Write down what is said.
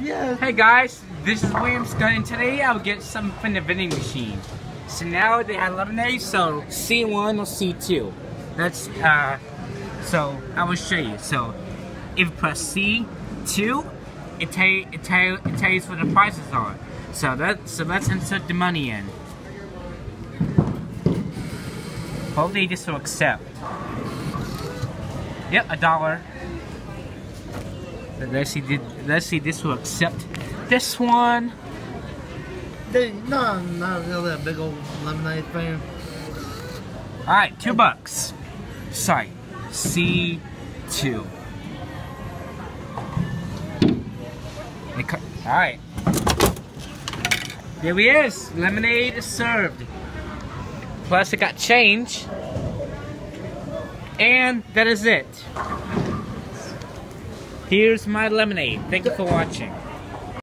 Yeah. Hey guys, this is William Scott, and today I'll get something from the vending machine. So now they have lemonade, so C1 or C2. That's so I will show you. So if you press C2, it tells what the prices are. So let's insert the money in. Hopefully this will accept. Yep, $1. Let's see this will accept this one. No, I'm not really a big old lemonade fan. Alright, $2. Sorry, C2. Alright. There he is. Lemonade is served. Plus it got change. And that is it. Here's my lemonade. Thank you for watching.